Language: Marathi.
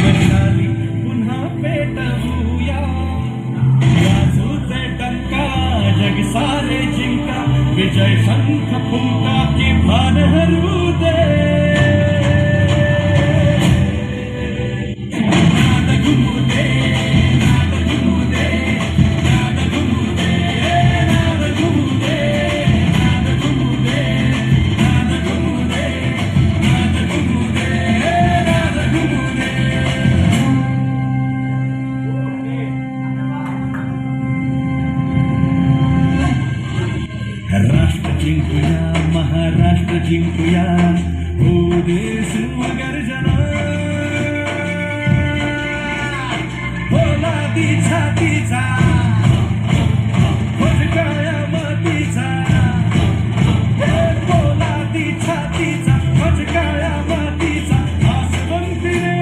मशाली पुन्हा पेटवूया वाजूचे टंका जग सारे जिंका विजय शंख फुंका की भान हरू दे नाद घुमू दे नाद घुमू दे नाद घुमू दे नाद घुमू दे नाद घुमू दे नाद घुमू दे नाद घुमू दे नाद घुमू दे राष्ट्र जिंकूया महाराष्ट्र जिंकूया हो देश गर्जना बोला दी छाती